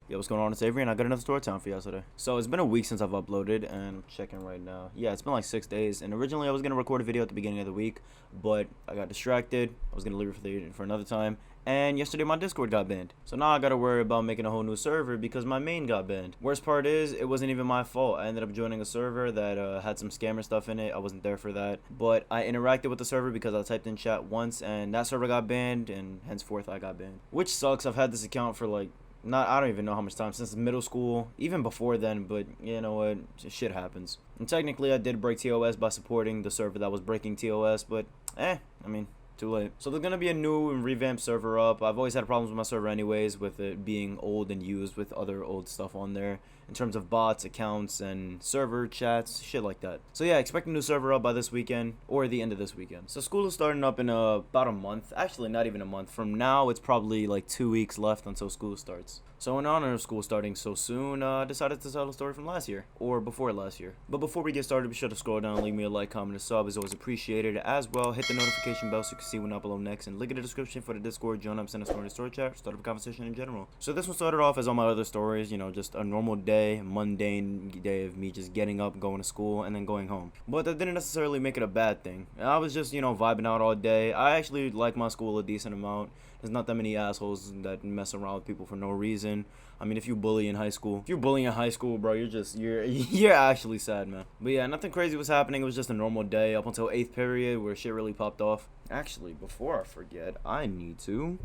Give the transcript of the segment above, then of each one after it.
Yo, what's going on? It's Avery, and I got another story time for y'all today. So it's been a week since I've uploaded, and I'm checking right now. Yeah, it's been like 6 days, and originally I was gonna record a video at the beginning of the week, but I got distracted. I was gonna leave it for another time, and yesterday my Discord got banned. So now I gotta worry about making a whole new server because my main got banned. Worst part is, it wasn't even my fault. I ended up joining a server that had some scammer stuff in it. I wasn't there for that, but I interacted with the server because I typed in chat once, and that server got banned, and henceforth I got banned. Which sucks. I've had this account for like I don't even know how much time, since middle school, even before then, but you know what, shit happens. And technically I did break TOS by supporting the server that was breaking TOS, but I mean, too late. So there's gonna be a new and revamped server up. I've always had problems with my server anyways, with it being old and used with other old stuff on there in terms of bots, accounts, and server chats, shit like that. So yeah, expect a new server up by this weekend or the end of this weekend. So school is starting up in about a month. Actually, not even a month. From now, it's probably like 2 weeks left until school starts. So in honor of school starting so soon, I decided to tell a story from last year, or before last year. But before we get started, be sure to scroll down and leave me a like, comment, and sub. Is always appreciated. As well, hit the notification bell so you can see when I upload next, and link in the description for the Discord. Join up, send a story to story chat, start up a conversation in general. So this one started off as all my other stories, you know, just a normal day, mundane day of me just getting up, going to school, and then going home. But that didn't necessarily make it a bad thing. I was just, you know, vibing out all day. I actually like my school a decent amount. There's not that many assholes that mess around with people for no reason. I mean, if you bully in high school, bro, you're actually sad, man. But yeah, nothing crazy was happening. It was just a normal day up until 8th period where shit really popped off. Actually, before I forget, I need to.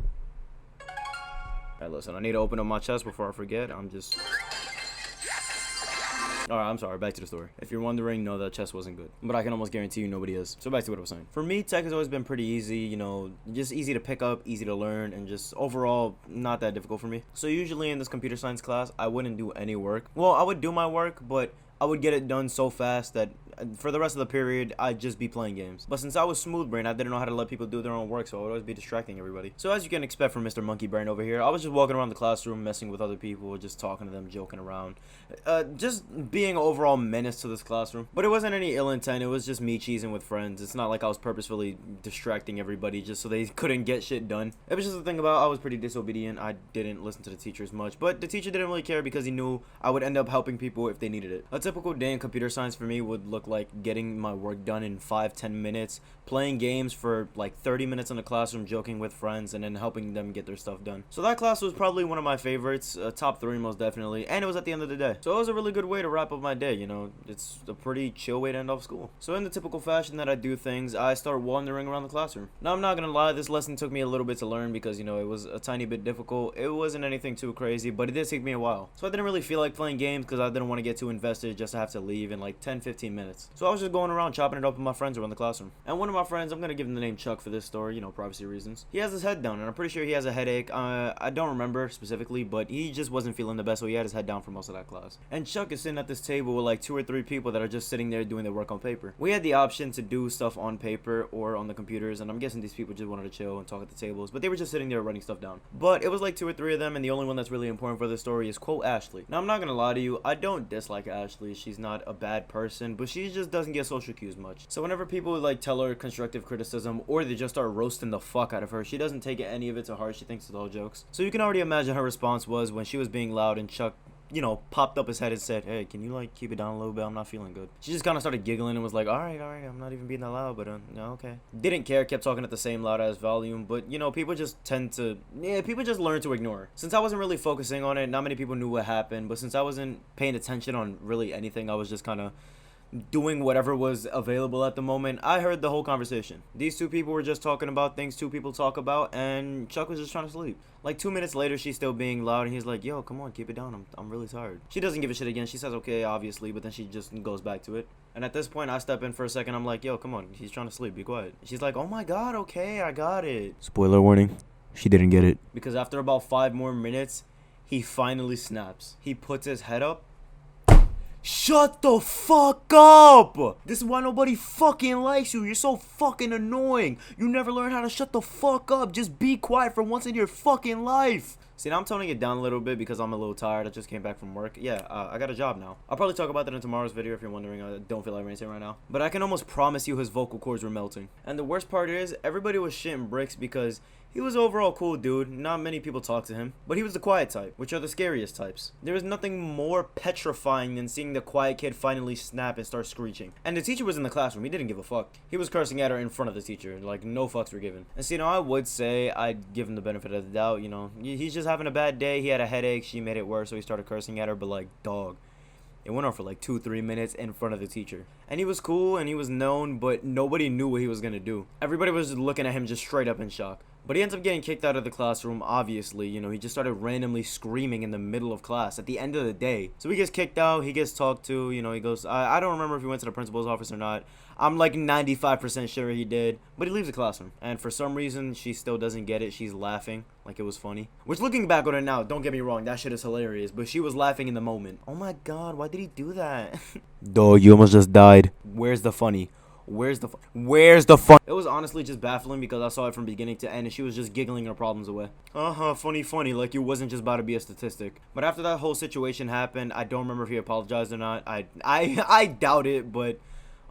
Alright, listen, I need to open up my chest before I forget. Alright, I'm sorry, back to the story. If you're wondering, no, that chest wasn't good. But I can almost guarantee you nobody is. So back to what I was saying. For me, tech has always been pretty easy, you know, just easy to pick up, easy to learn, and just overall not that difficult for me. So usually in this computer science class, I wouldn't do any work. Well, I would do my work, but I would get it done so fast that for the rest of the period, I'd just be playing games. But since I was smooth brain, I didn't know how to let people do their own work, so I would always be distracting everybody. So as you can expect from Mr. Monkey Brain over here, I was just walking around the classroom, messing with other people, just talking to them, joking around. Just being an overall menace to this classroom. But it wasn't any ill intent, it was just me cheesing with friends. It's not like I was purposefully distracting everybody just so they couldn't get shit done. It was just the thing about I was pretty disobedient. I didn't listen to the teachers much, but the teacher didn't really care because he knew I would end up helping people if they needed it. A typical day in computer science for me would look like getting my work done in 5-10 minutes, playing games for like 30 minutes in the classroom, joking with friends, and then helping them get their stuff done. So that class was probably one of my favorites, top 3 most definitely, and it was at the end of the day. So it was a really good way to wrap up my day, you know. It's a pretty chill way to end off school. So in the typical fashion that I do things, I start wandering around the classroom. Now I'm not gonna lie, this lesson took me a little bit to learn because, you know, it was a tiny bit difficult. It wasn't anything too crazy, but it did take me a while. So I didn't really feel like playing games because I didn't want to get too invested just to have to leave in like 10-15 minutes. So I was just going around chopping it up with my friends around the classroom. And one of my friends, I'm gonna give him the name Chuck for this story, you know, privacy reasons. He has his head down, and I'm pretty sure he has a headache. I don't remember specifically, but he just wasn't feeling the best, so he had his head down for most of that class. And Chuck is sitting at this table with like 2 or 3 people that are just sitting there doing their work on paper. We had the option to do stuff on paper or on the computers, and I'm guessing these people just wanted to chill and talk at the tables, but they were just sitting there writing stuff down. But it was like 2 or 3 of them, and the only one that's really important for this story is quote Ashley. Now I'm not gonna lie to you, I don't dislike Ashley. She's not a bad person, but she just doesn't get social cues much. So whenever people like tell her constructive criticism or they just start roasting the fuck out of her, she doesn't take any of it to heart. She thinks it's all jokes. So you can already imagine her response was when she was being loud and Chuck, you know, popped up his head and said, "Hey, can you like keep it down a little bit? I'm not feeling good." She just kind of started giggling and was like, all right, I'm not even being that loud, but no, okay. Didn't care, kept talking at the same loud ass volume, but you know, people just people just learn to ignore her. Since I wasn't really focusing on it, not many people knew what happened, but since I wasn't paying attention on really anything, I was just kind of doing whatever was available at the moment. I heard the whole conversation. These 2 people were just talking about things 2 people talk about, and Chuck was just trying to sleep. Like 2 minutes later, she's still being loud, and he's like, yo, come on, keep it down, I'm really tired. She doesn't give a shit again. She says okay, obviously, but then she just goes back to it. And at this point, I step in for a second. I'm like, yo, come on, he's trying to sleep, be quiet. She's like, oh my god, okay, I got it. Spoiler warning, she didn't get it. Because after about 5 more minutes, he finally snaps. He puts his head up. Shut the fuck up! This is why nobody fucking likes you. You're so fucking annoying. You never learn how to shut the fuck up. Just be quiet for once in your fucking life. See, now I'm toning it down a little bit because I'm a little tired. I just came back from work. Yeah, I got a job now. I'll probably talk about that in tomorrow's video if you're wondering. I don't feel like ranting right now. But I can almost promise you his vocal cords were melting. And the worst part is, everybody was shitting bricks because he was overall cool dude. Not many people talked to him. But he was the quiet type, which are the scariest types. There is nothing more petrifying than seeing the quiet kid finally snap and start screeching. And the teacher was in the classroom. He didn't give a fuck. He was cursing at her in front of the teacher. Like, no fucks were given. And so, you know, I would say I'd give him the benefit of the doubt. You know, he's just having a bad day. He had a headache. She made it worse, so he started cursing at her. But, like, dog. It went on for like 2-3 minutes in front of the teacher. And he was cool and he was known, but nobody knew what he was gonna do. Everybody was just looking at him just straight up in shock. But he ends up getting kicked out of the classroom, obviously. You know, he just started randomly screaming in the middle of class at the end of the day. So he gets kicked out, he gets talked to, you know, he goes, I don't remember if he went to the principal's office or not. I'm like 95% sure he did. But he leaves the classroom. And for some reason, she still doesn't get it. She's laughing like it was funny. Which, looking back on it now, don't get me wrong, that shit is hilarious. But she was laughing in the moment. Oh my god, why did he do that? Dog, you almost just died. Where's the funny? Where's the fun? It was honestly just baffling because I saw it from beginning to end and she was just giggling her problems away. Funny, like you wasn't just about to be a statistic. But after that whole situation happened, I don't remember if he apologized or not. I doubt it, but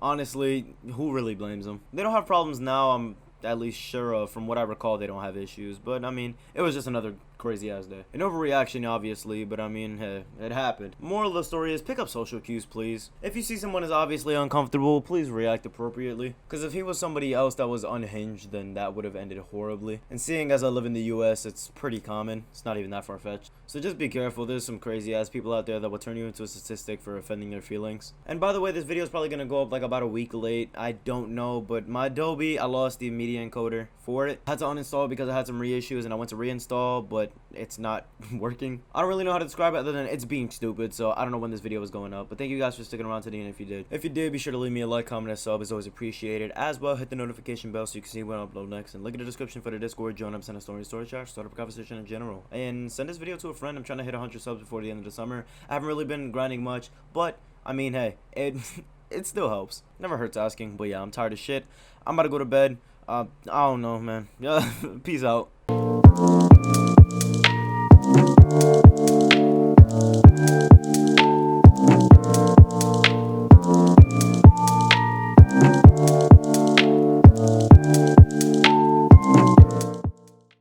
honestly, who really blames him? They don't have problems now, I'm at least sure of. From what I recall, they don't have issues. But I mean, it was just another crazy ass day. An overreaction, obviously, but I mean, hey, it happened. Moral of the story is pick up social cues, please. If you see someone is obviously uncomfortable, please react appropriately. Because if he was somebody else that was unhinged, then that would have ended horribly. And seeing as I live in the US, it's pretty common. It's not even that far-fetched. So just be careful. There's some crazy ass people out there that will turn you into a statistic for offending their feelings. And by the way, this video is probably gonna go up like about a week late. I don't know, but my Adobe, I lost the media encoder for it. I had to uninstall it because I had some reissues and I went to reinstall, but it's not working. I don't really know how to describe it other than it's being stupid, so I don't know when this video was going up. But thank you guys for sticking around to the end if you did. If you did, be sure to leave me a like, comment, and sub. It's always appreciated. As well, hit the notification bell so you can see when I upload next. And look at the description for the Discord, join up, send a story chat, start up a conversation in general. And send this video to a friend. I'm trying to hit 100 subs before the end of the summer. I haven't really been grinding much, but I mean, hey, it still helps. Never hurts asking. But yeah, I'm tired of shit. I'm about to go to bed. I don't know, man. Peace out.